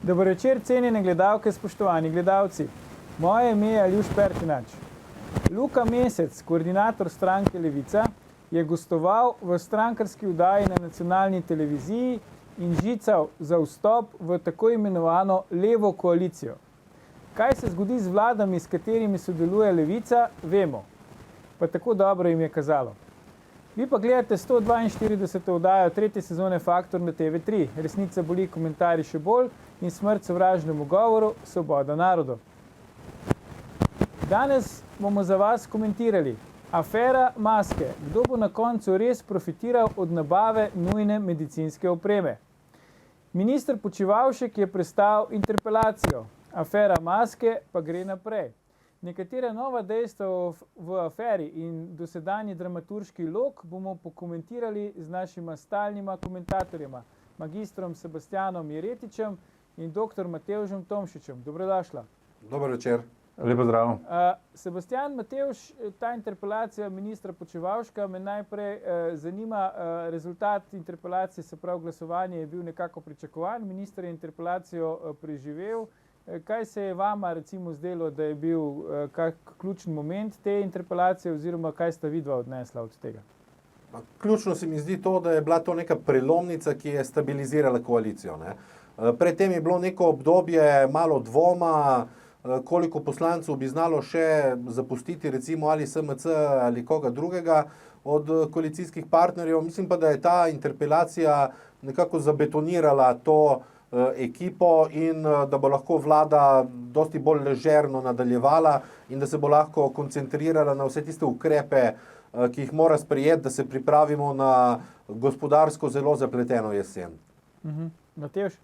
Dober večer, cenjene gledalke, spoštovani gledalci. Moje ime je Aljuš Pertinač. Luka Mesec, koordinator stranke Levica, je gostoval v strankarski oddaji na nacionalni televiziji in žical za vstop v tako imenovano levo koalicijo. Kaj se zgodi z vladami, s katerimi sodeluje Levica, vemo. Pa tako dobro jim je kazalo. Vi pa gledate 142. oddajo 3. sezone Faktor na TV3. Resnica boli, komentarji še bolj in smrt sovražnemu govoru, svoboda narodu. Danes bomo za vas komentirali afera maske. Kdo bo na koncu res profitiral od nabave nujne medicinske opreme? Minister Počivalšek je prestal interpelacijo. Afera maske pa gre naprej. Nekatera nova dejstva v aferi in dosedanji dramaturški lok bomo pokomentirali z našima stalnima komentatorjema, magistrom Sebastianom Jeretičem in dr. Matevžem Tomšičem. Dobrodošla. Dober večer. Lepo zdrav. Sebastian Matevž, ta interpelacija ministra Počivalška me najprej zanima. Rezultat interpelacije, se pravi glasovanje, je bil nekako pričakovan. Minister je interpelacijo preživel. Kaj se je vama recimo zdelo, da je bil ključni moment te interpelacije oziroma kaj sta vidva odnesla od tega? Ključno se mi zdi to, da je bila to neka prelomnica, ki je stabilizirala koalicijo. Predtem je bilo neko obdobje malo dvoma, koliko poslancev bi znalo še zapustiti recimo ali SMC ali koga drugega od koalicijskih partnerjev. Mislim pa, da je ta interpelacija nekako zabetonirala to ekipo in da bo lahko vlada dosti bolj ležerno nadaljevala in da se bo lahko koncentrirala na vse tiste ukrepe, ki jih mora sprejeti, da se pripravimo na gospodarsko zelo zapleteno jesen. Matevž?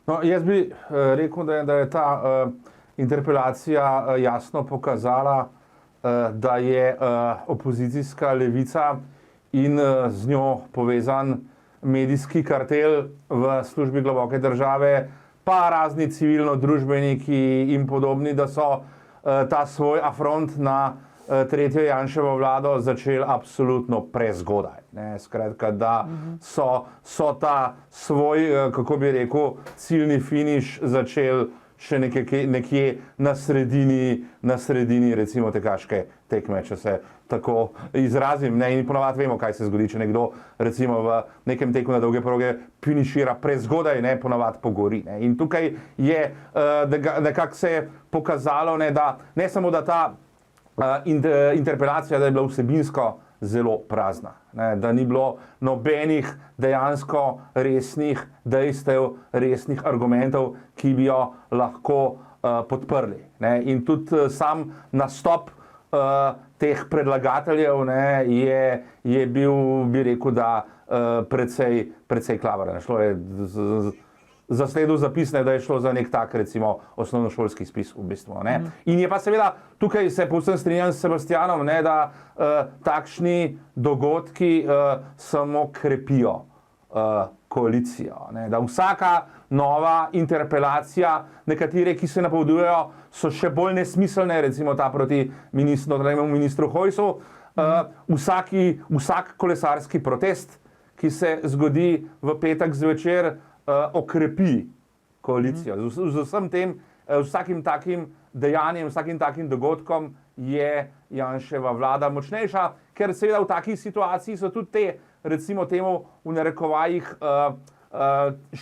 No, jaz bi rekel, da je ta interpelacija jasno pokazala, da je opozicijska Levica in z njo povezan medijski kartel v službi globoke države, pa razni civilno-družbeniki in podobni, da so ta svoj afront na tretjo Janševo vlado začeli absolutno prezgodaj. Skratka, da so ta svoj, kako bi rekel, ciljni finiš začeli še nekje na sredini recimo tekaške tekme, če se tako izrazim. In ponovadi vemo, kaj se zgodi, če nekdo recimo v nekem teku na dolge proge finišira prezgodaj, ponovadi pogori. In tukaj je nekako se je pokazalo, da ne samo, da ta interpelacija, da je bila vsebinsko zelo prazna, da ni bilo nobenih dejansko resnih dejstev, resnih argumentov, ki bi jo lahko podprli. In tudi sam nastop teh predlagateljev je bil, bi rekel, da precej klavaren. Šlo je zasledil zapis, da je šlo za nek tak, recimo, osnovnošolski spis v bistvu. In je pa seveda, tukaj se povsem strinjam s Sebastianom, da takšni dogodki samo krepijo koalicijo. Da vsaka nova interpelacija, nekatere, ki se napovedujejo, so še bolj nesmiselne, recimo ta proti ministru Hojsu. Vsak kolesarski protest, ki se zgodi v petek zvečer, okrepi koalicijo. Z vsem tem, vsakim takim dejanjem, vsakim takim dogodkom je Janševa vlada močnejša, ker seveda v takih situaciji so tudi te, recimo temu v narekovajih,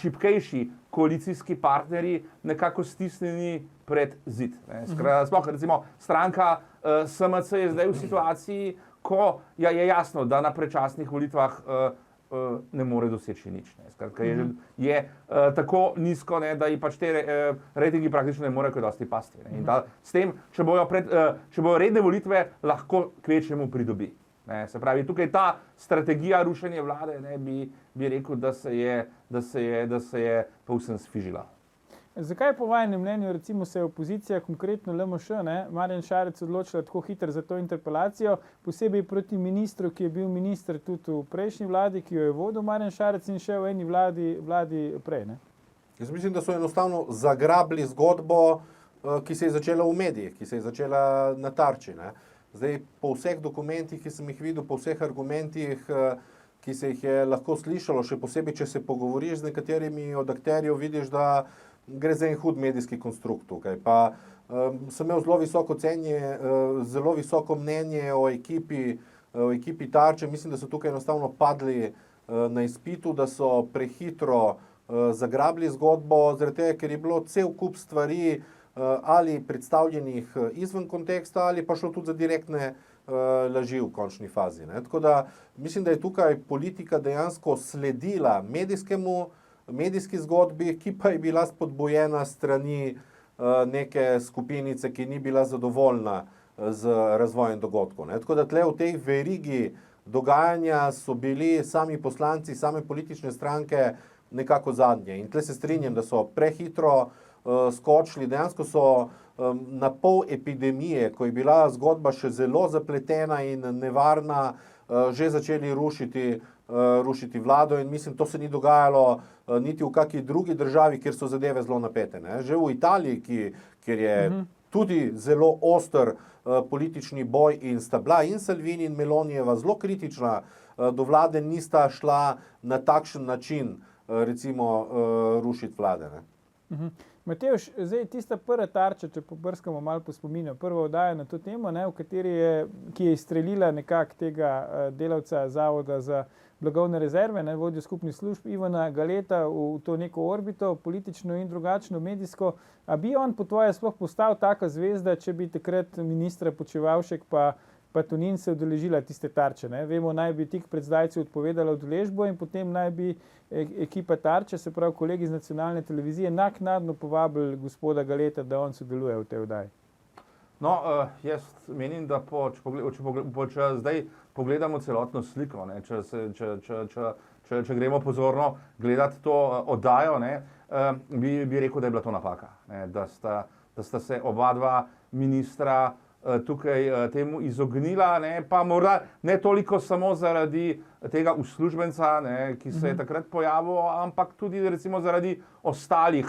šibkejši koalicijski partnerji nekako stisnjeni pred zid. Sploh recimo stranka SMC je zdaj v situaciji, ko je jasno, da na predčasnih volitvah ne more doseči nič. Skratka, je tako nizko, da ji pač te rejtingi praktično ne morejo kaj dosti pasti. In s tem, če bojo redne volitve, lahko kvečjemu pridobi. Se pravi, tukaj ta strategija rušenja vlade, bi rekel, da se je povsem sfižila. Zakaj po vašem mnenju recimo se je opozicija, konkretno LMŠ, Marjan Šarec odločila tako hitro za to interpelacijo, posebej proti ministru, ki je bil minister tudi v prejšnji vladi, ki jo je vodil Marjan Šarec in še v eni vladi prej? Jaz mislim, da so enostavno zagrabili zgodbo, ki se je začela v medijih, ki se je začela na Tarči. Zdaj, po vseh dokumentih, ki sem jih videl, po vseh argumentih, ki se jih je lahko slišalo, še posebej, če se pogovoriš z nekaterimi od akterjev, vidiš, da gre za en hud medijski konstrukt tukaj. Pa sem imel zelo visoko mnenje o ekipi Tarče. Mislim, da so tukaj enostavno padli na izpitu, da so prehitro zagrabili zgodbo, zaradi tega, ker je bilo cel kup stvari ali predstavljenih izven konteksta, ali pa šlo tudi za direktne laži v končni fazi. Ne. Tako da mislim, da je tukaj politika dejansko sledila medijski zgodbi, ki pa je bila spodbujena strani neke skupinice, ki ni bila zadovoljna z razvojem dogodkov. Ne. Tako da tle v tej verigi dogajanja so bili sami poslanci, same politične stranke nekako zadnje. In tle se strinjam, da so prehitro skočili. Dejansko so na pol epidemije, ko je bila zgodba še zelo zapletena in nevarna, že začeli rušiti vlado in mislim, to se ni dogajalo niti v kakšni drugi državi, kjer so zadeve zelo napete. Ne? Že v Italiji, kjer je tudi zelo oster politični boj in sta bila in Salvini in Melonijeva zelo kritična do vlade, nista šla na takšen način recimo rušiti vlade. Ne? Matevž, zdaj tista prva Tarča, če pobrskamo malo po spominu, prva oddaja na to temo, ne, ki je izstrelila nekako tega delavca Zavoda za blagovne rezerve, ne, vodjo skupnih služb Ivana Galeta v to neko orbito, politično in drugačno, medijsko. A bi on po tvoje sploh postal taka zvezda, če bi takrat ministra Počivalšek pa Tonin se udeležila tiste Tarče. Ne? Vemo, naj bi tik pred zdajci odpovedala udeležbo in potem naj bi ekipa Tarče, se pravi kolegi iz nacionalne televizije, naknadno povabili gospoda Galeta, da on sodeluje v tej oddaji. No, jaz menim, da če zdaj pogledamo celotno sliko, ne, če gremo pozorno gledati to oddajo, ne, bi rekel, da je bila to napaka. Ne, da sta se oba dva ministra tukaj temu izognila, ne, pa morda ne toliko samo zaradi tega uslužbenca, ne, ki se je takrat pojavil, ampak tudi recimo zaradi ostalih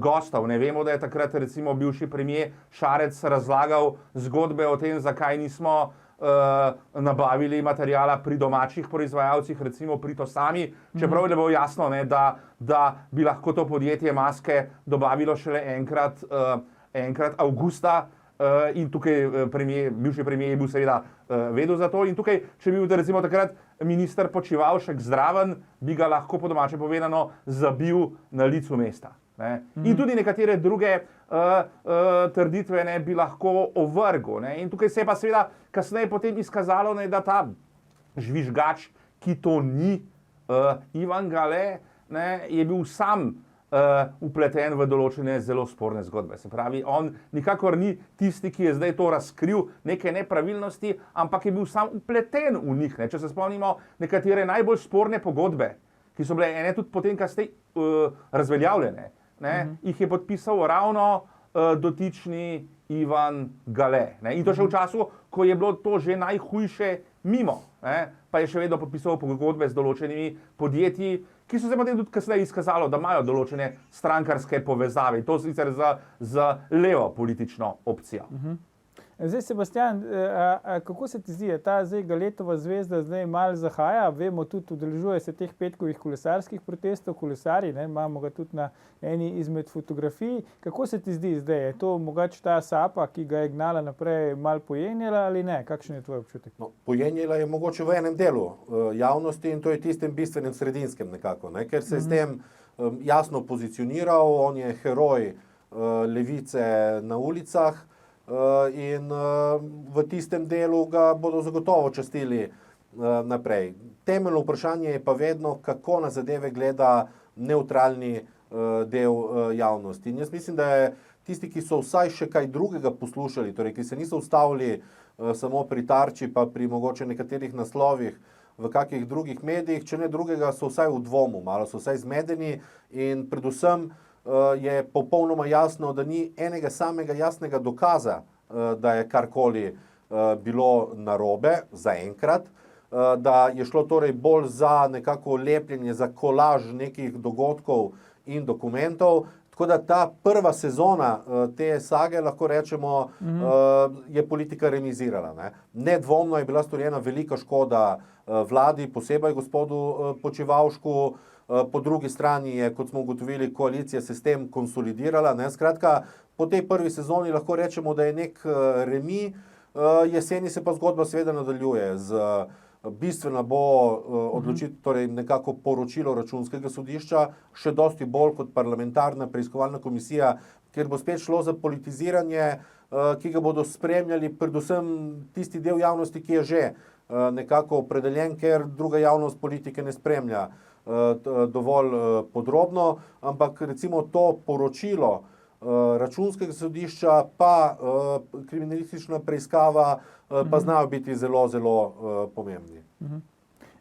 gostov. Ne vemo, da je takrat recimo bivši premier Šarec razlagal zgodbe o tem, zakaj nismo nabavili materijala pri domačih proizvajalcih, recimo pri Tosami, čeprav je bilo jasno, ne, da bi lahko to podjetje maske dobavilo šele enkrat avgusta. In tukaj bivši premier je bil seveda vedel za to in tukaj, če bi bil recimo takrat minister Počivalšek zraven, bi ga lahko po domače povedano zabil na licu mesta. Ne? In tudi nekatere druge trditve ne, bi lahko ovrgel. Ne? In tukaj se je pa seveda kasneje potem izkazalo, ne, da ta žvižgač, ki to ni Ivan Gale, ne, je bil sam upleten v določene zelo sporne zgodbe. Se pravi, on nikakor ni tisti, ki je zdaj to razkril neke nepravilnosti, ampak je bil sam upleten v njih. Ne. Če se spomnimo nekatere najbolj sporne pogodbe, ki so bile ene tudi potem kasneje razveljavljene, ne, jih je podpisal ravno dotični Ivan Gale. Ne. In to še v času, ko je bilo to že najhujše mimo, ne, pa je še vedno podpisal pogodbe z določenimi podjetji, ki so se potem tudi kasneje izkazalo, da imajo določene strankarske povezave. To sicer za levo politično opcijo. Zdaj, Sebastian, kako se ti zdi, je ta zdaj Galetova zvezda zdaj malo zahaja? Vemo tudi, udeležuje se teh petkovih kolesarskih protestov, kolesarji, ne, imamo ga tudi na eni izmed fotografij. Kako se ti zdi zdaj? Je to mogoče ta sapa, ki ga je gnala naprej, malo pojenjala ali ne? Kakšen je tvoj občutek? No, pojenjala je mogoče v enem delu javnosti in to je tistem bistvenem sredinskem nekako, ne? Ker se je s tem jasno pozicioniral, on je heroj levice na ulicah, in v tistem delu ga bodo zagotovo častili naprej. Temeljno vprašanje je pa vedno, kako na zadeve gleda neutralni del javnosti. In jaz mislim, da je tisti, ki so vsaj še kaj drugega poslušali, torej ki se niso ustavili samo pri Tarči, pa pri mogoče nekaterih naslovih v kakih drugih medijih, če ne drugega, so vsaj v dvomu, malo so vsaj zmedeni in predvsem je popolnoma jasno, da ni enega samega jasnega dokaza, da je karkoli bilo narobe zaenkrat, da je šlo torej bolj za nekako lepljenje, za kolaž nekih dogodkov in dokumentov. Tako da ta prva sezona te sage, lahko rečemo, je politika remizirala. Ne? Nedvomno je bila storjena velika škoda vladi, posebej gospodu Počivalšku, po drugi strani je, kot smo ugotovili, koalicija se s tem konsolidirala. Ne? Skratka, po tej prvi sezoni lahko rečemo, da je nek remi, jeseni se pa zgodba seveda nadaljuje bistveno bo odločitev, torej nekako poročilo Računskega sodišča, še dosti bolj kot parlamentarna preiskovalna komisija, ker bo spet šlo za politiziranje, ki ga bodo spremljali predvsem tisti del javnosti, ki je že nekako opredeljen, ker druga javnost politike ne spremlja dovolj podrobno, ampak recimo to poročilo Računskega sodišča pa kriminalistična preiskava pa znajo biti zelo, zelo pomembni.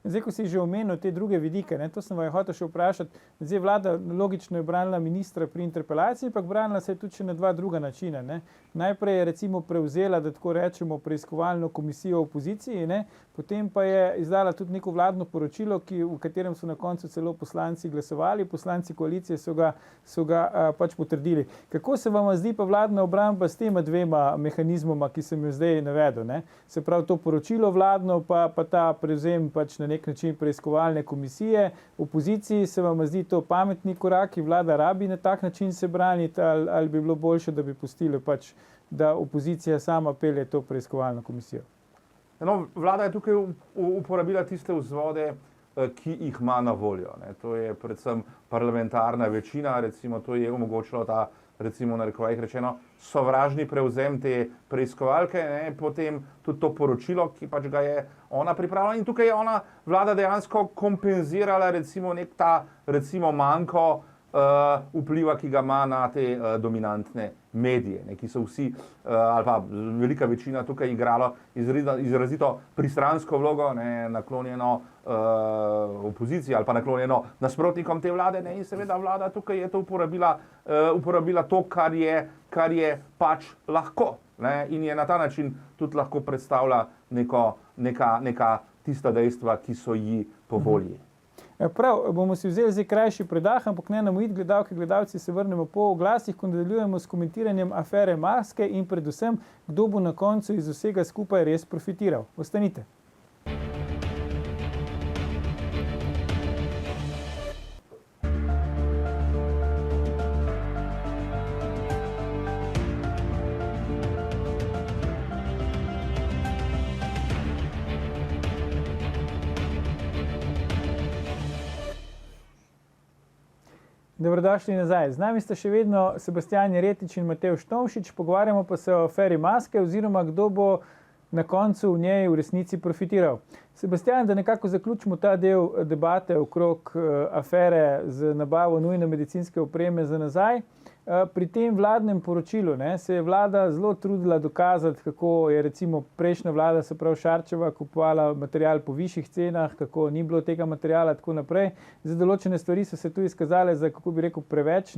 Zdaj, ko si že omenil te druge vidike, ne, to sem vas hotel še vprašati, zdaj vlada logično je branila ministra pri interpelaciji, pa branila se je tudi še na dva druga načina. Ne. Najprej je recimo prevzela, da tako rečemo, preiskovalno komisijo opoziciji, ne, potem pa je izdala tudi neko vladno poročilo, v katerem so na koncu celo poslanci glasovali, poslanci koalicije so ga pač potrdili. Kako se vam zdi pa vladna obramba s tema dvema mehanizmoma, ki sem jo zdaj navedel? Ne? Se pravi to poročilo vladno, pa ta prevzem pač na nek način preiskovalne komisije. Opoziciji se vam zdi to pametni korak, ki vlada rabi na tak način se braniti, ali bi bilo boljše, da bi pustili pač, da opozicija sama pelje to preiskovalno komisijo? No, vlada je tukaj uporabila tiste vzvode, ki jih ima na voljo. Ne. To je predvsem parlamentarna večina, recimo to je omogočilo ta, recimo na rekovajih rečeno, sovražni prevzem te preiskovalke, ne, potem tudi to poročilo, ki pač ga je ona pripravila in tukaj je ona vlada dejansko kompenzirala recimo nek ta recimo manko vpliva, ki ga ima na te dominantne medije, ne, ki so vsi, ali pa velika večina tukaj igralo izrazito pristransko vlogo, ne, naklonjeno opoziciji ali pa naklonjeno nasprotnikom te vlade, ne, in seveda vlada tukaj je to uporabila to, kar je pač lahko, ne, in je na ta način tudi lahko predstavlja neka tista dejstva, ki so ji po volji. Prav, bomo si vzeli zdaj krajši predah, ampak ne nam iti, gledalke, gledalci, se vrnemo po oglasih, ko nadaljujemo s komentiranjem afere Maske in predvsem, kdo bo na koncu iz vsega skupaj res profitiral. Ostanite. Dobrodošli nazaj. Z nami sta še vedno Sebastijan Jeretič in Matevž Tomšič, pogovarjamo pa se o aferi Maske oziroma kdo bo na koncu v njej v resnici profitiral. Sebastijan, da nekako zaključimo ta del debate okrog afere z nabavo nujne medicinske opreme za nazaj. Pri tem vladnem poročilu se je vlada zelo trudila dokazati, kako je recimo prejšnja vlada, se pravi Šarčeva, kupovala material po višjih cenah, kako ni bilo tega materiala, tako naprej. Za določene stvari so se tu izkazale za, kako bi rekel, preveč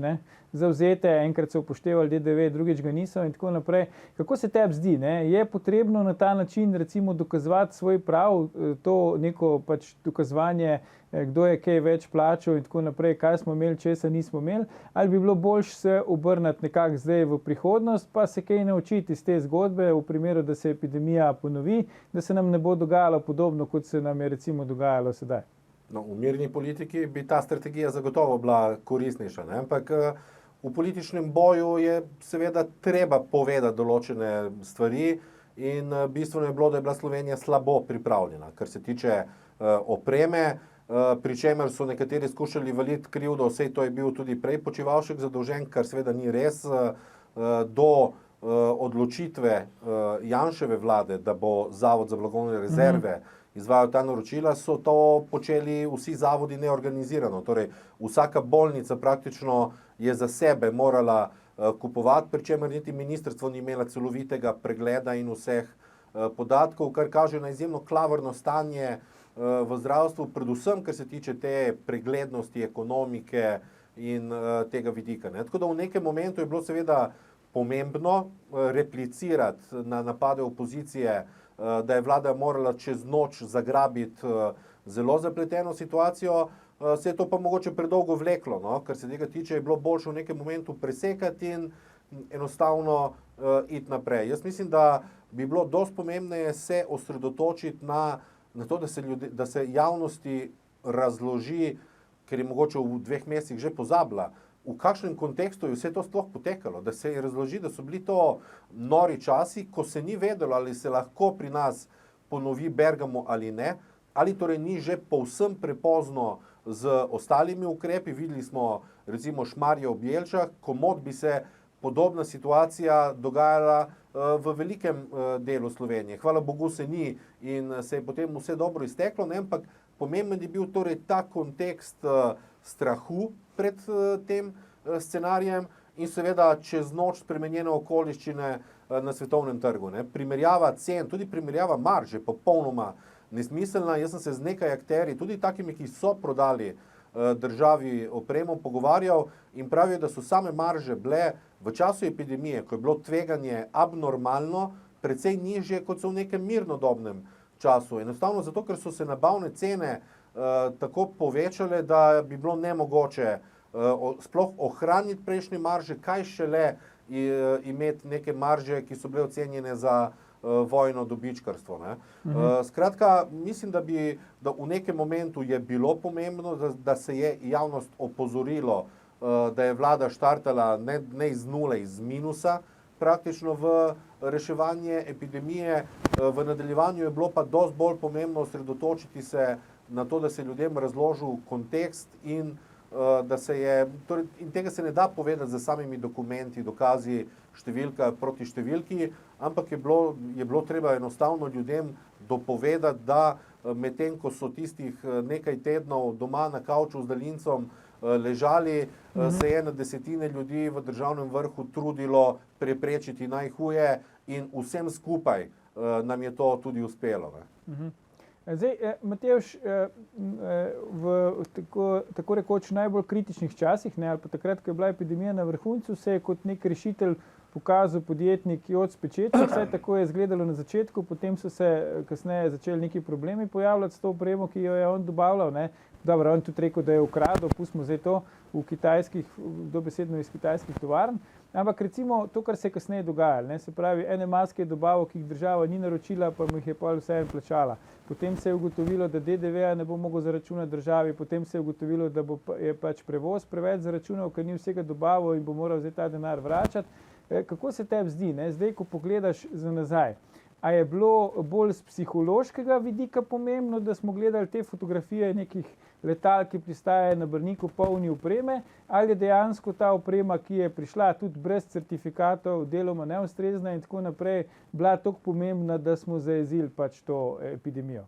zavzete, enkrat so upoštevali DDV, drugič ga niso in tako naprej. Kako se tebi zdi? Je potrebno na ta način recimo dokazovati svoj prav, to neko pač dokazovanje, kdo je kaj več plačal in tako naprej, kaj smo imeli, česa nismo imeli, ali bi bilo boljše se obrniti nekako zdaj v prihodnost, pa se kaj naučiti iz te zgodbe v primeru, da se epidemija ponovi, da se nam ne bo dogajalo podobno, kot se nam je recimo dogajalo sedaj. No, v mirni politiki bi ta strategija zagotovo bila koristnejša, ne? Ampak v političnem boju je seveda treba povedati določene stvari in bistveno je bilo, da je bila Slovenija slabo pripravljena, kar se tiče opreme, pri čemer so nekateri skušali valiti krivdo, vse to je bil tudi prej Počivalšek zadolžen, kar seveda ni res. Do odločitve Janševe vlade, da bo Zavod za blagovne rezerve izvajal ta naročila, so to počeli vsi zavodi neorganizirano. Torej, vsaka bolnica praktično je za sebe morala kupovati, pri čemer niti ministrstvo ni imelo celovitega pregleda in vseh podatkov, kar kaže na izjemno klavrno stanje v zdravstvu, predvsem, kar se tiče te preglednosti, ekonomike in tega vidika. Ne? Tako da v nekem momentu je bilo seveda pomembno replicirati na napade opozicije, da je vlada morala čez noč zagrabiti zelo zapleteno situacijo, se je to pa mogoče predolgo vleklo, no? Kar se tega tiče, je bilo boljše v nekem momentu presekati in enostavno iti naprej. Jaz mislim, da bi bilo dosti pomembneje se osredotočiti na to, da se javnosti razloži ker je mogoče v 2 mesecih že pozabila, v kakšnem kontekstu je vse to sploh potekalo, da se je razloži, da so bili to nori časi, ko se ni vedelo, ali se lahko pri nas ponovi Bergamo ali ne, ali torej ni že povsem prepozno z ostalimi ukrepi. Videli smo recimo Šmarje ob Jelšah, komot bi se podobna situacija dogajala v velikem delu Slovenije. Hvala Bogu se ni in se je potem vse dobro izteklo, ne? Ampak pomemben je bil torej ta kontekst strahu pred tem scenarijem in seveda čez noč spremenjene okoliščine na svetovnem trgu. Ne? Primerjava cen, tudi primerjava marže, popolnoma nesmiselna. Jaz sem se z nekaj akterji, tudi takimi, ki so prodali državi opremo, pogovarjal in pravijo, da so same marže bile v času epidemije, ko je bilo tveganje abnormalno, precej nižje, kot so v nekem mirnodobnem času. Enostavno zato, ker so se nabavne cene tako povečale, da bi bilo nemogoče sploh ohraniti prejšnje marže, kaj šele imeti neke marže, ki so bile ocenjene za vojno dobičkarstvo. Ne? Skratka, mislim, da v nekem momentu je bilo pomembno, da se je javnost opozorilo, da je vlada štartala ne iz nule, iz minusa, praktično v reševanje epidemije. V nadaljevanju je bilo pa dosti bolj pomembno osredotočiti se na to, da se ljudem razložil kontekst in da se je, torej, in tega se ne da povedati za samimi dokumenti, dokazi, številka proti številki, ampak je bilo treba enostavno ljudem dopovedati, da medtem, ko so tistih nekaj tednov doma na kavču z daljincem ležali, se je na desetine ljudi v državnem vrhu trudilo preprečiti najhuje in vsem skupaj nam je to tudi uspelo. Ne? Zdaj, Matevž, v tako rekoč najbolj kritičnih časih, ne, ali pa takrat, ko je bila epidemija na vrhuncu, se je kot nek rešitelj pokazal podjetnik Joc Pečečnik, vsaj tako je izgledalo na začetku, potem so se kasneje začeli neki problemi pojavljati s to opremo, ki jo je on dobavljal. Ne. Dobro, on tudi rekel, da je ukradel, pustimo zdaj to v kitajskih, dobesedno iz kitajskih tovarn, ampak recimo to, kar se je kasneje dogajalo, ne, se pravi, ene maske je dobavo, ki jih država ni naročila, pa mu jih je pol vseeno plačala. Potem se je ugotovilo, da DDV-ja ne bo mogel zaračunati državi, potem se je ugotovilo, da je pač prevoz preveč zaračunal, ker ni vsega dobavo in bo moral zdaj ta denar vračati. Kako se tebi zdi, ne? Zdaj, ko pogledaš za nazaj, a je bilo bolj z psihološkega vidika pomembno, da smo gledali te fotografije nekih letal, ki pristajajo na Brniku polni opreme, ali je dejansko ta oprema, ki je prišla tudi brez certifikatov, deloma neustrezna in tako naprej, bila toliko pomembna, da smo zajezili pač to epidemijo?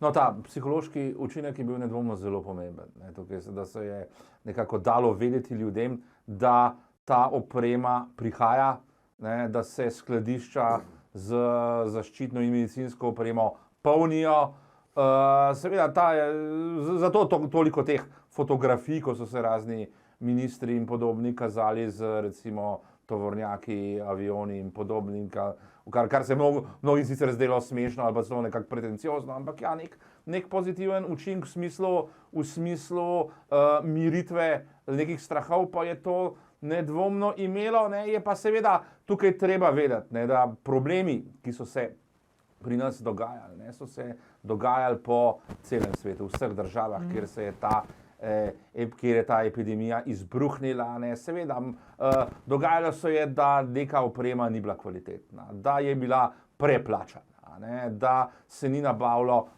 No, ta psihološki učinek je bil nedvomno zelo pomemben. Ne? Tukaj, da se je nekako dalo vedeti ljudem, da ta oprema prihaja, ne? Da se skladišča z zaščitno in medicinsko opremo polnijo. Seveda, zato toliko teh fotografij, ko so se razni ministri in podobni kazali z recimo tovornjaki, avioni in podobnim, kar se mnogim sicer zdelo smešno ali pa zelo nekako pretenciozno, ampak ja, nek pozitiven učinek v smislu miritve nekih strahov pa je to nedvomno imelo, ne, je pa seveda tukaj treba vedeti, ne, da problemi, ki so se pri nas dogajali, ne, so se dogajali po celem svetu, v vseh državah, kjer je ta epidemija izbruhnila. Ne, seveda, dogajalo se je, da neka oprema ni bila kvalitetna, da je bila preplačana, ne, da se ni nabavilo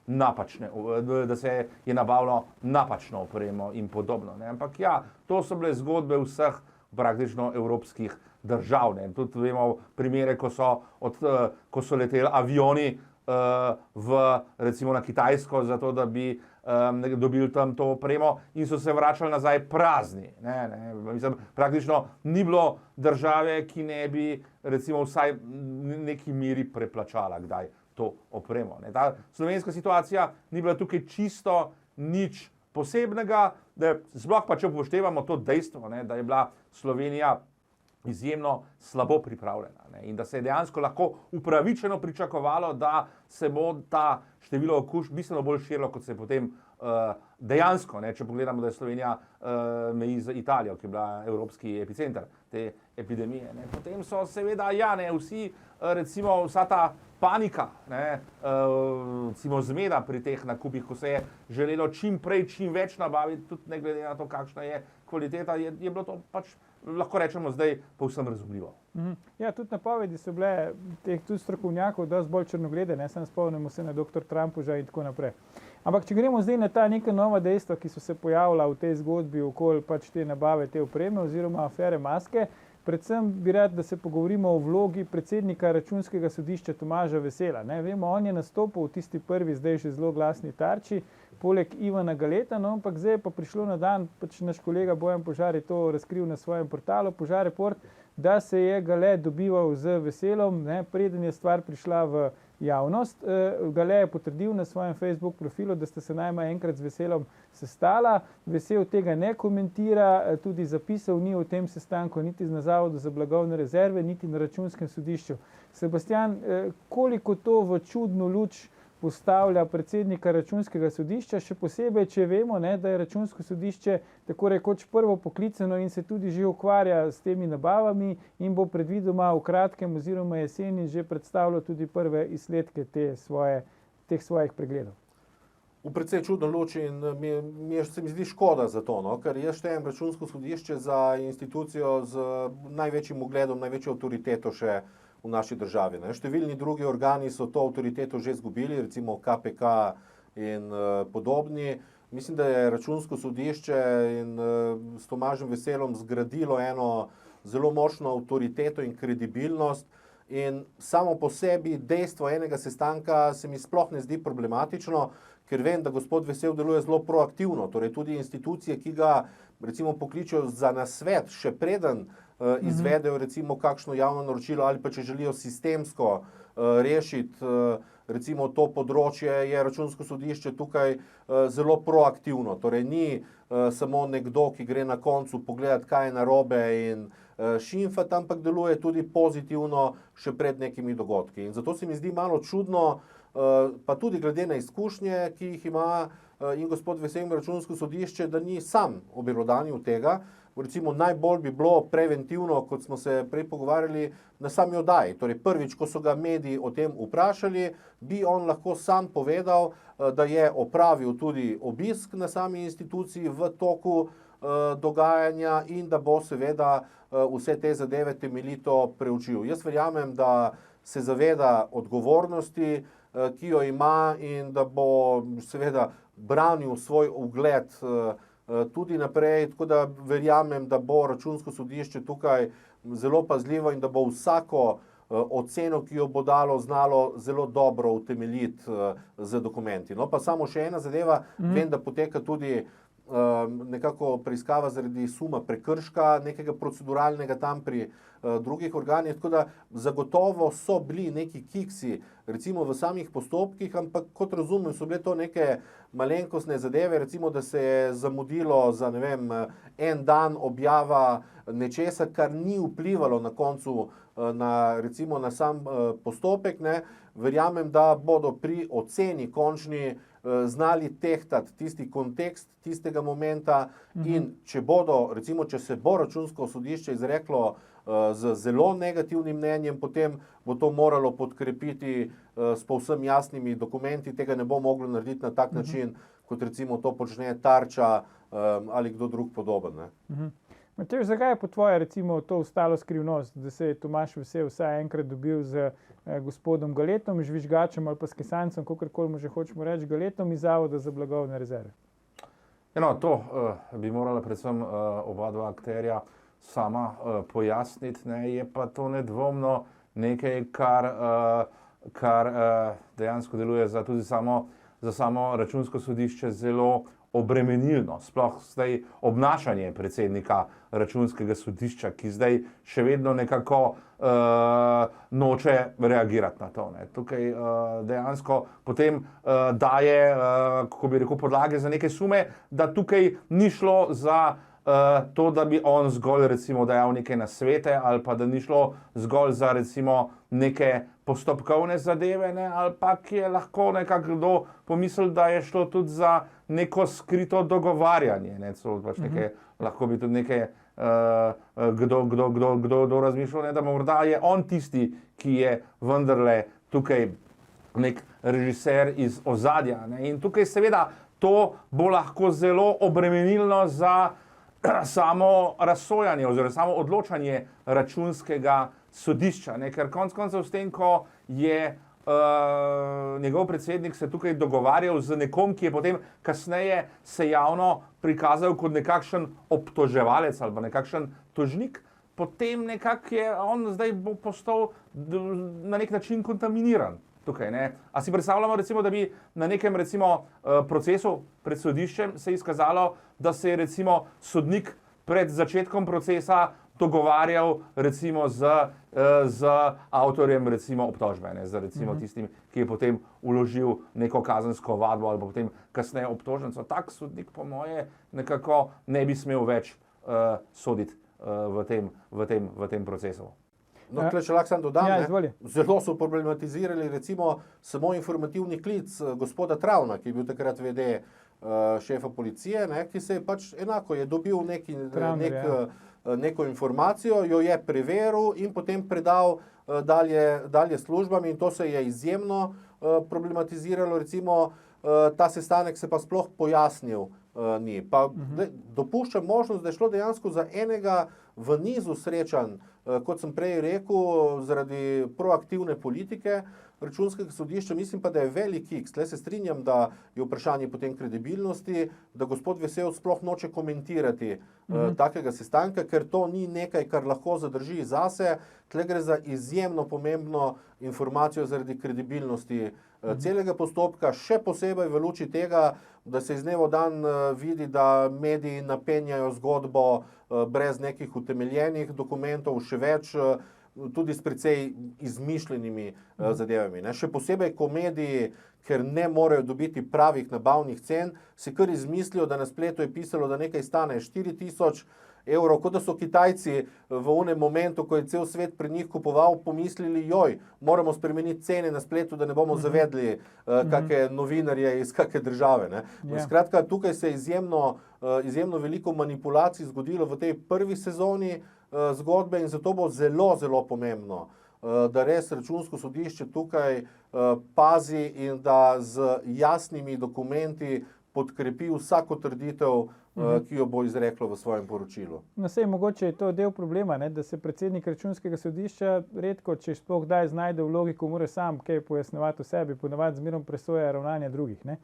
napačno opremo in podobno. Ne. Ampak ja, to so bile zgodbe vseh praktično evropskih držav. Ne. Tudi vemo primere, ko so leteli avioni recimo na Kitajsko, zato da bi dobili tam to opremo in so se vračali nazaj prazni. Ne. Mislim, praktično ni bilo države, ki ne bi recimo vsaj v neki meri preplačala kdaj to opremo. Ne. Ta slovenska situacija ni bila tukaj čisto nič posebnega, sploh pa če upoštevamo to dejstvo, ne, da je bila Slovenija izjemno slabo pripravljena, ne, in da se je dejansko lahko upravičeno pričakovalo, da se bo ta število okužb bistveno bolj širilo, kot se je potem dejansko, ne, če pogledamo, da je Slovenija meji z Italijo, ki je bila evropski epicenter te epidemije, ne, potem so seveda, vsi, recimo, vsa ta panika, ne, recimo zmeda pri teh nakupih, ko se je želelo čim prej, čim več nabaviti, tudi ne glede na to, kakšna je kvaliteta, je bilo to pač, lahko rečemo, zdaj povsem razumljivo. Ja, tudi napovedi so bile teh tudi strokovnjakov dosti bolj črnoglede, ne, samo spomnimo se na dr. Trampuža in tako naprej. Ampak če gremo zdaj na ta neka nova dejstva, ki so se pojavila v tej zgodbi okoli pač te nabave te opreme oziroma afere maske, predvsem bi rad, da se pogovorimo o vlogi predsednika Računskega sodišča Tomaža Vesela. Ne, vemo, on je nastopil v tisti prvi, zdaj že zelo glasni Tarči, poleg Ivana Galeta, no, ampak zdaj je pa prišlo na dan, pač naš kolega Bojan Požar je to razkril na svojem portalu Požar Report, da se je Gale dobival z Veselom, ne, preden je stvar prišla v javnost. Gale je potrdil na svojem Facebook profilu, da sta se najmanj enkrat z Veselom sestala. Vesel tega ne komentira, tudi zapisal ni o tem sestanku niti na Zavodu za blagovne rezerve, niti na Računskem sodišču. Sebastian, koliko to v čudno luč postavlja predsednika Računskega sodišča, še posebej, če vemo, ne, da je Računsko sodišče tako rekoč prvo poklicano in se tudi že ukvarja s temi nabavami in bo predvidoma v kratkem oziroma jeseni že predstavilo tudi prve izsledke teh svojih pregledov. V precej čudno luč in se mi zdi škoda za to, no? Ker jaz štejem Računsko sodišče za institucijo z največjim ugledom, največjo avtoriteto še v naši državi. Ne? Številni drugi organi so to avtoriteto že izgubili, recimo KPK in podobni. Mislim, da je Računsko sodišče in s Tomažem Veselom zgradilo eno zelo močno avtoriteto in kredibilnost in samo po sebi dejstvo enega sestanka se mi sploh ne zdi problematično, ker vem, da gospod Vesel deluje zelo proaktivno, torej tudi institucije, ki ga recimo pokličejo za nasvet, še preden izvedejo recimo kakšno javno naročilo ali pa če želijo sistemsko rešiti recimo to področje, je Računsko sodišče tukaj zelo proaktivno. Torej ni samo nekdo, ki gre na koncu pogledati, kaj je narobe in šimfati, ampak deluje tudi pozitivno še pred nekimi dogodki. In zato se mi zdi malo čudno, pa tudi glede na izkušnje, ki jih ima in gospod Vesel in Računsko sodišče, da ni sam obelodanil tega. Recimo najbolj bi bilo preventivno, kot smo se prej pogovarjali, na sami oddaji. Torej prvič, ko so ga mediji o tem vprašali, bi on lahko sam povedal, da je opravil tudi obisk na sami instituciji v toku dogajanja in da bo seveda vse te zadeve temeljito preučil. Jaz verjamem, da se zaveda odgovornosti, ki jo ima in da bo seveda branil svoj ugled tudi naprej, tako da verjamem, da bo Računsko sodišče tukaj zelo pazljivo in da bo vsako oceno, ki jo bo dalo, znalo zelo dobro utemeljiti z dokumenti. No pa samo še ena zadeva, vem, da poteka tudi nekako preiskava zaradi suma prekrška, nekega proceduralnega tam pri drugih organih, tako da zagotovo so bili neki kiksi, recimo v samih postopkih, ampak kot razumem, so bile to neke malenkostne zadeve, recimo, da se je zamudilo za, ne vem, en dan objava nečesa, kar ni vplivalo na koncu recimo na sam postopek, ne. Verjamem, da bodo pri oceni končni znali tehtati tisti kontekst tistega momenta in če bodo, recimo, če se bo Računsko sodišče izreklo z zelo negativnim mnenjem, potem bo to moralo podkrepiti s povsem jasnimi dokumenti, tega ne bo moglo narediti na tak način, kot recimo to počne Tarča ali kdo drug podoben. Ne? Matevž, zakaj je po tvoje recimo to ostalo skrivnost, da se je Tomaž Vesel vsaj enkrat dobil z gospodom Galetom, žvižgačem ali pa s kesancem, kakorkoli mu že hočemo reči, Galetom iz Zavoda za blagovne rezerve? No, to bi morala predvsem oba dva akterja sama pojasniti, ne, je pa to nedvomno nekaj, kar dejansko deluje tudi za samo Računsko sodišče zelo obremenilno, sploh zdaj obnašanje predsednika Računskega sodišča, ki zdaj še vedno nekako noče reagirati na to. Ne. Tukaj dejansko potem daje, kako bi rekel, podlage za neke sume, da tukaj ni šlo za to, da bi on zgolj recimo dajal neke nasvete ali pa da ni šlo zgolj za recimo neke postopkovne zadeve, ne, ali pa je lahko nekako kdo pomislil, da je šlo tudi za neko skrito dogovarjanje, ne, pač neke, lahko bi tudi neke, kdo razmišljal, ne, da morda je on tisti, ki je vendarle tukaj nek režiser iz ozadja, ne, in tukaj seveda to bo lahko zelo obremenilno za samo razsojanje oziroma samo odločanje računskega sodišča, ne? Ker konec koncev s tem, ko je njegov predsednik se tukaj dogovarjal z nekom, ki je potem kasneje se javno prikazal kot nekakšen obtoževalec ali pa nekakšen tožnik, potem nekako je on zdaj bo postal na nek način kontaminiran. Tukaj, ne. A si predstavljamo, recimo, da bi na nekem recimo, procesu pred sodiščem se izkazalo, da se je recimo sodnik pred začetkom procesa dogovarjal recimo z avtorjem recimo obtožbe, ne, z recimo tistim, ki je potem vložil neko kazensko ovadbo ali pa potem kasneje obtoženco. Tak sodnik po moje nekako ne bi smel več soditi v tem procesu. No, tle, če lahko sam dodam, Ja, zelo so problematizirali recimo samo informativni klic gospoda Travna, ki je bil takrat VD šefa policije, ne, ki se je pač enako je dobil neko informacijo, jo je preveril in potem predal dalje službam in to se je izjemno problematiziralo, recimo ta sestanek se pa sploh pojasnil ni. Pa dopuščam možnost, da je šlo dejansko za enega v nizu srečanj, kot sem prej rekel, zaradi proaktivne politike Računskega sodišča, mislim pa, da je velik X. Tle se strinjam, da je vprašanje potem kredibilnosti, da gospod Vesel sploh noče komentirati takega sestanka, ker to ni nekaj, kar lahko zadrži zase. Tle gre za izjemno pomembno informacijo zaradi kredibilnosti celega postopka, še posebej v luči tega, da se iz dneva v dan vidi, da mediji napenjajo zgodbo brez nekih utemeljenih dokumentov, še več, tudi s precej izmišljenimi zadevami. Ne? Še posebej, ko mediji, ker ne morejo dobiti pravih nabavnih cen, si kar izmislijo, da na spletu je pisalo, da nekaj stane 4000 evrov, kot da so Kitajci v onem momentu, ko je cel svet pri njih kupoval, pomislili, joj, moramo spremeniti cene na spletu, da ne bomo zavedli kakšne novinarje iz kakšne države. Ne? Skratka, tukaj se je izjemno veliko manipulacij zgodilo v tej prvi sezoni zgodbe in zato bo zelo, zelo pomembno, da res Računsko sodišče tukaj pazi in da z jasnimi dokumenti podkrepi vsako trditev, ki jo bo izreklo v svojem poročilu. No, sej, mogoče je to del problema, ne, da se predsednik Računskega sodišča redko, če sploh kdaj znajde v vlogi, ko mora sam kaj pojasnjevati o sebi, ponavadi zmerom presoja ravnanja drugih. Ne.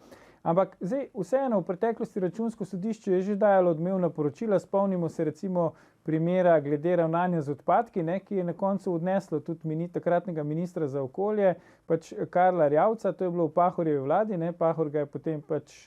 Ampak zdaj, vseeno v preteklosti Računsko sodišče je že dajalo odmevna poročila, spomnimo se recimo primera glede ravnanja z odpadki, ne, ki je na koncu odneslo tudi takratnega ministra za okolje, pač Karla Erjavca, to je bilo v Pahorjevi vladi, ne, Pahor ga je potem pač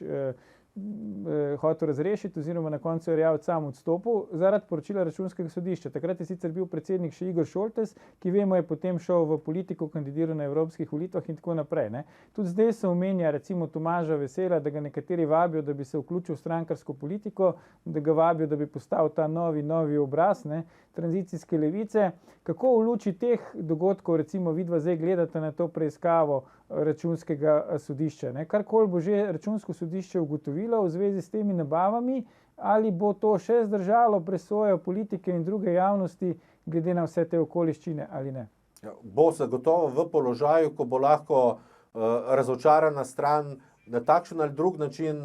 hotel razrešiti oziroma na koncu je Erjavec sam odstopil zaradi poročila Računskega sodišča. Takrat je sicer bil predsednik še Igor Šoltes, ki vemo je potem šel v politiko, kandidiral na evropskih volitvah in tako naprej. Ne. Tudi zdaj se omenja recimo Tomaža Vesela, da ga nekateri vabijo, da bi se vključil v strankarsko politiko, da ga vabijo, da bi postal ta novi obraz, ne, tranzicijske levice. Kako v luči teh dogodkov recimo vidva zdaj gledate na to preiskavo Računskega sodišča? Ne? Karkoli bo že Računsko sodišče ugotovilo v zvezi s temi nabavami, ali bo to še zdržalo presojo politike in druge javnosti glede na vse te okoliščine ali ne? Ja, bo zagotovo v položaju, ko bo lahko razočarana stran na takšen ali drug način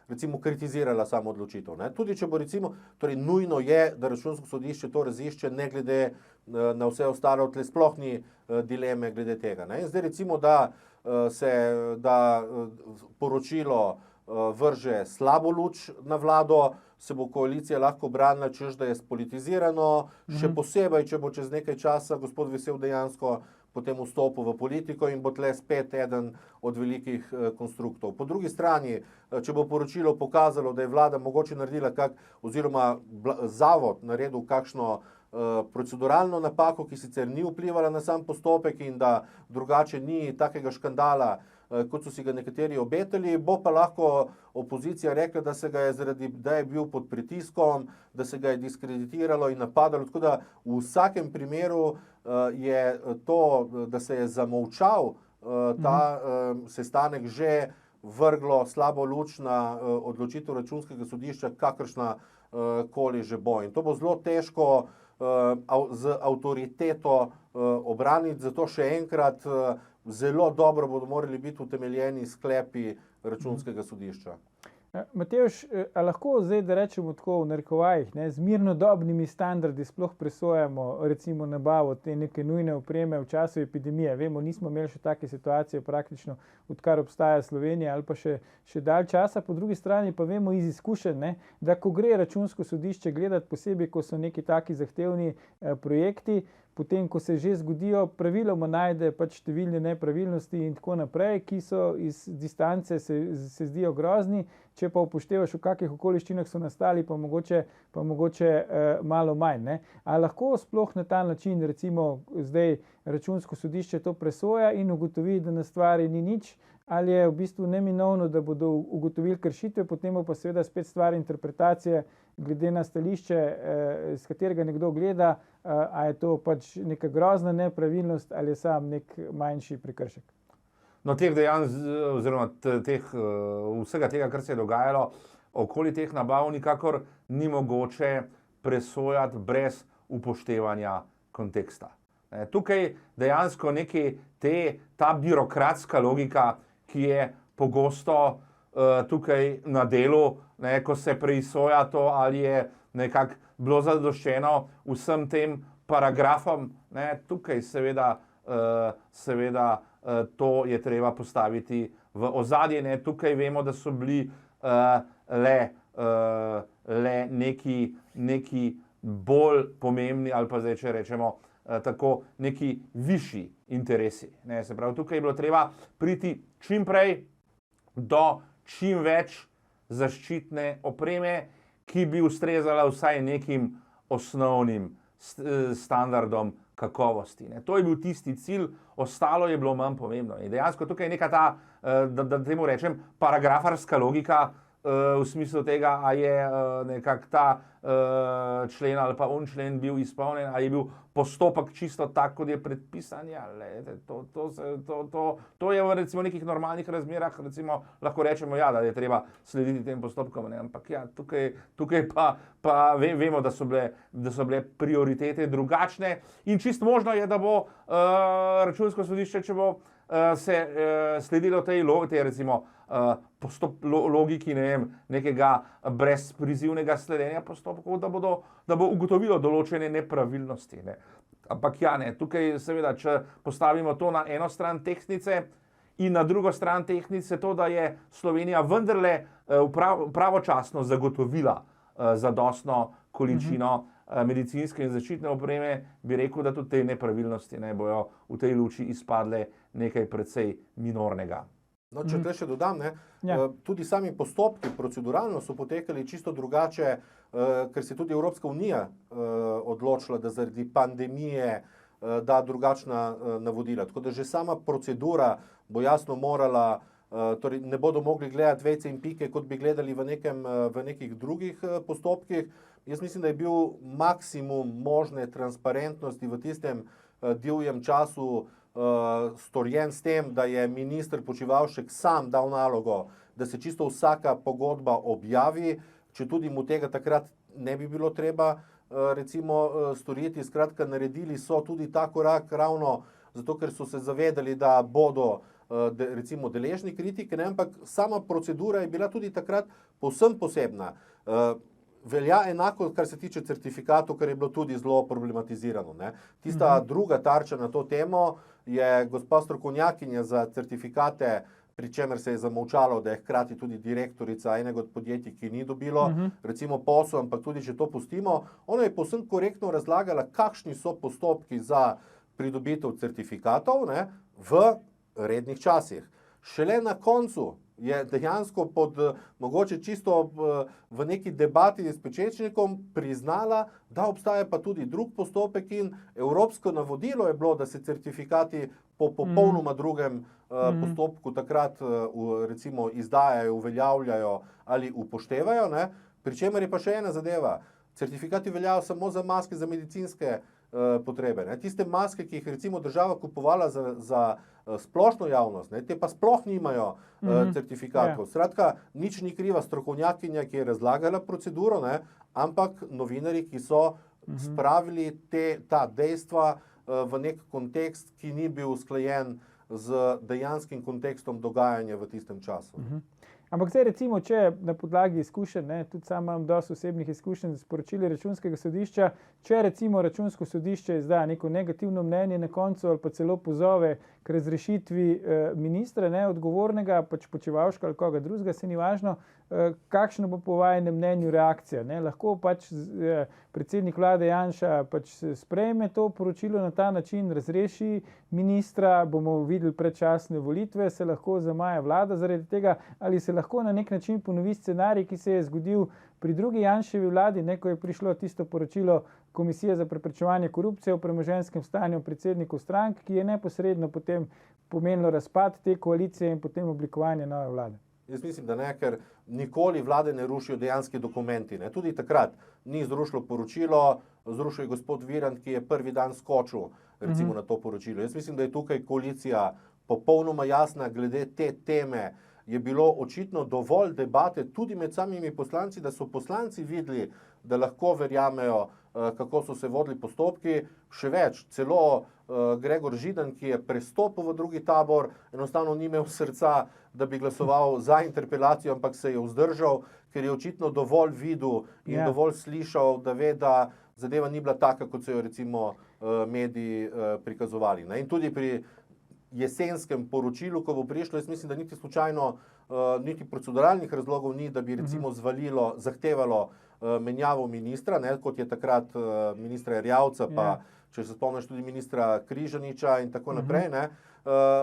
recimo kritizirala samo odločitev. Ne? Tudi če bo recimo, torej nujno je, da Računsko sodišče to razišče, ne glede na vse ostalo, tle sploh ni dileme glede tega. Ne? In zdaj recimo, da poročilo vrže slabo luč na vlado, se bo koalicija lahko branila, češ da je spolitizirano, še posebej, če bo čez nekaj časa gospod Vesel dejansko potem vstopil v politiko in bo tle spet eden od velikih konstruktov. Po drugi strani, če bo poročilo pokazalo, da je vlada mogoče naredila oziroma zavod naredil kakšno proceduralno napako, ki sicer ni vplivala na sam postopek in da drugače ni takega škandala, kot so si ga nekateri obetali, bo pa lahko opozicija rekla, da se ga je da je bil pod pritiskom, da se ga je diskreditiralo in napadalo. Tako da v vsakem primeru je to, da se je zamolčal ta sestanek, že vrglo slabo luč na odločitev Računskega sodišča, kakršna koli že bo. In to bo zelo težko z avtoriteto obraniti, zato še enkrat zelo dobro bodo morali biti utemeljeni sklepi Računskega sodišča. Matevž, a lahko zdaj, da rečemo tako v narekovajih, z mirnodobnimi standardi sploh presojamo recimo nabavo te neke nujne opreme v času epidemije? Vemo, nismo imeli še take situacije praktično, odkar obstaja Slovenija ali pa še dalj časa. Po drugi strani pa vemo iz izkušenj, da ko gre Računsko sodišče gledati posebej, ko so neki taki zahtevni projekti, potem, ko se že zgodijo, praviloma najde pač številne nepravilnosti in tako naprej, ki so iz distance se zdijo grozni, če pa upoštevaš, v kakih okoliščinah so nastali, pa mogoče malo manj. A lahko sploh na ta način, recimo zdaj Računsko sodišče to presoja in ugotovi, da na stvari ni nič, ali je v bistvu neminovno, da bodo ugotovili kršitve, potem pa seveda spet stvar interpretacije, glede na stališče, z katerega nekdo gleda, a je to pač neka grozna nepravilnost ali je sam nek manjši prekršek. No, teh dejanj, oziroma vsega tega, kar se je dogajalo okoli teh nabav, nikakor ni mogoče presojati brez upoštevanja konteksta. Tukaj dejansko ta birokratska logika, ki je pogosto tukaj na delu, ko se presoja to, ali je nekako bilo zadoščeno vsem tem paragrafom, tukaj seveda to je treba postaviti v ozadje. Tukaj vemo, da so bili le neki bolj pomembni, ali pa zdaj, če rečemo tako, neki višji interesi. Se pravi, tukaj je bilo treba priti čim prej do čim več zaščitne opreme, ki bi ustrezala vsaj nekim osnovnim standardom kakovosti. To je bil tisti cilj, ostalo je bilo manj pomembno. In dejansko tukaj je neka ta, da temu rečem, paragrafarska logika, v smislu tega, a je nekako ta člen ali pa on člen bil izpolnjen, ali je bil postopek čisto tak, kot je predpisan. To je v recimo nekih normalnih razmerah, recimo lahko rečemo, da je treba slediti tem postopkom, ampak tukaj pa vemo, da so bile prioritete drugačne in čisto možno je, da bo Računsko sodišče, če bo se sledilo tej recimo logiki, nekega brezprizivnega sledenja postopkov, da bo ugotovilo določene nepravilnosti. Ampak tukaj seveda, če postavimo to na eno stran tehtnice in na drugo stran tehtnice to, da je Slovenija vendarle pravočasno zagotovila zadostno količino medicinske in zaščitne opreme, bi rekel, da tudi te nepravilnosti bojo v tej luči izpadle nekaj precej minornega. No, če te še dodam, tudi sami postopki proceduralno so potekali čisto drugače, ker se je tudi Evropska unija odločila, da zaradi pandemije da drugačna navodila. Tako da že sama procedura bo jasno morala, torej ne bodo mogli gledati vejce in pike, kot bi gledali v nekih drugih postopkih. Jaz mislim, da je bil maksimum možne transparentnosti v tistem divjem času storjen s tem, da je minister Počivalšek sam dal nalogo, da se čisto vsaka pogodba objavi, če tudi mu tega takrat ne bi bilo treba recimo storiti. Skratka, naredili so tudi ta korak ravno zato, ker so se zavedali, da bodo recimo deležni kritike, ampak sama procedura je bila tudi takrat povsem posebna. Velja enako, kar se tiče certifikatov, kar je bilo tudi zelo problematizirano. Tista druga tarča na to temo je gospa strokovnjakinja za certifikate, pri čemer se je zamolčalo, da je hkrati tudi direktorica enega od podjetij, ki ni dobilo recimo posel, ampak tudi če to pustimo, ona je povsem korektno razlagala, kakšni so postopki za pridobitev certifikatov v rednih časih. Šele na koncu je dejansko mogoče čisto v neki debati s Pečečnikom priznala, da obstaja pa tudi drug postopek in evropsko navodilo je bilo, da se certifikati po popolnoma drugem postopku takrat recimo izdajajo, uveljavljajo ali upoštevajo, ne? Pri čemer je pa še ena zadeva. Certifikati veljajo samo za maske za medicinske potrebe. Ne? Tiste maske, ki jih recimo država kupovala za splošno javnost, ne? Te pa sploh nimajo certifikatov. Skratka, nič ni kriva strokovnjakinja, ki je razlagala proceduro, ne? Ampak novinarji, ki so spravili ta dejstva v nek kontekst, ki ni bil usklajen z dejanskim kontekstom dogajanja v tistem času. Ampak zdaj recimo, če na podlagi izkušenj, tudi sam imam dosti osebnih izkušenj z poročili Računskega sodišča, če recimo Računsko sodišče izda neko negativno mnenje na koncu ali pa celo pozove k razrešitvi ministra, odgovornega, pač Počivalška ali koga drugega, se ni važno, kakšno bo po vajenem mnenju reakcija. Lahko pač predsednik vlade Janša pač sprejme to poročilo na ta način, razreši ministra, bomo videli predčasne volitve, se lahko zamaja vlada zaradi tega, ali se lahko na nek način ponovi scenarij, ki se je zgodil pri drugi Janševi vladi, ko je prišlo tisto poročilo Komisije za preprečevanje korupcije o premoženjskem stanju predsednikov strank, ki je neposredno potem pomenilo razpad te koalicije in potem oblikovanje nove vlade. Jaz mislim, da ne, ker nikoli vlade ne rušijo dejanski dokumenti. Ne. Tudi takrat ni zrušilo poročilo, zrušil je gospod Virant, ki je prvi dan skočil recimo na to poročilo. Jaz mislim, da je tukaj koalicija popolnoma jasna glede te teme. Je bilo očitno dovolj debate tudi med samimi poslanci, da so poslanci videli, da lahko verjamejo, kako so se vodili postopki. Še več, celo Gregor Židan, ki je prestopil v drugi tabor, enostavno ni imel srca, da bi glasoval za interpelacijo, ampak se je vzdržal, ker je očitno dovolj videl in dovolj slišal, da ve, da zadeva ni bila taka, kot so jo recimo mediji prikazovali. In tudi pri jesenskem poročilu, ko bo prišlo, jaz mislim, da niti slučajno, niti proceduralnih razlogov ni, da bi recimo zahtevalo menjavo ministra, kot je takrat ministra Erjavca, pa če se spomniš tudi ministra Križaniča in tako naprej,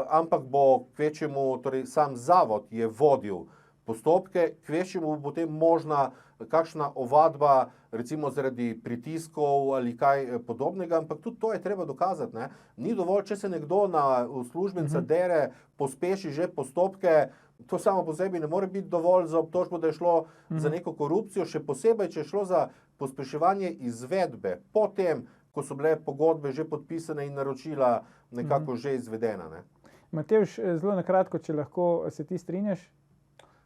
ampak bo kvečjemu, torej sam zavod je vodil postopke, kvečjemu bo potem možna kakšna ovadba, recimo zaradi pritiskov ali kaj podobnega, ampak tudi to je treba dokazati. Ne? Ni dovolj, če se nekdo na uslužbenca dere, pospeši že postopke, to samo po sebi ne more biti dovolj za obtožbo, da je šlo za neko korupcijo, še posebej, če je šlo za pospeševanje izvedbe, potem, ko so bile pogodbe že podpisane in naročila nekako že izvedena. Ne? Matevž, zelo na kratko, če lahko se ti strinjaš?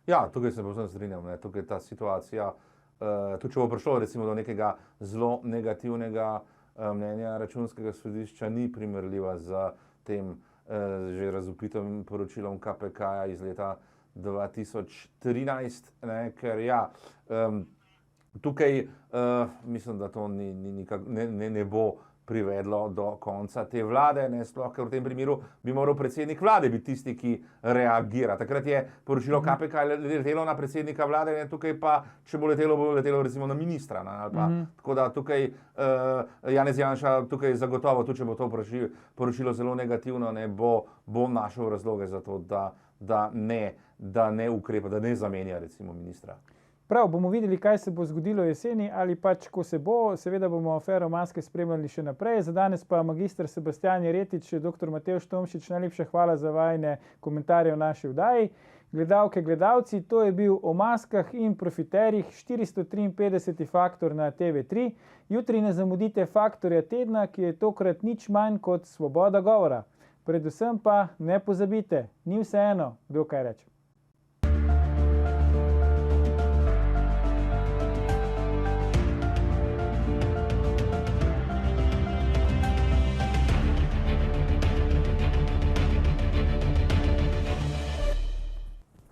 Ja, tukaj se povsem strinjam. Tukaj ta situacija, tudi če bo prišlo recimo do nekega zelo negativnega mnenja Računskega sodišča, ni primerljiva z tem že razvpitim poročilom KPK iz leta 2013, ker tukaj mislim, da to ne bo privedlo do konca te vlade, sploh, ker v tem primeru bi moral predsednik vlade biti tisti, ki reagira. Takrat je poročilo KPK letelo na predsednika vlade, tukaj pa, če bo letelo recimo na ministra. Tako da tukaj Janez Janša tukaj zagotovo, tudi če bo to poročilo zelo negativno, bo našel razloge za to, da ne ukrepa, da ne zamenja recimo ministra. Prav, bomo videli, kaj se bo zgodilo jeseni ali pač, ko se bo. Seveda bomo afero maske spremljali še naprej. Za danes pa magister Sebastijan Jeretič, dr. Matevž Tomšič, najlepša hvala za vajine komentarje v naši vdaji. Gledalke, gledalci, to je bil o maskah in profiterjih 453. Faktor na TV3. Jutri ne zamudite Faktorja tedna, ki je tokrat nič manj kot svoboda govora. Predvsem pa ne pozabite, ni vseeno, kdo kaj reče.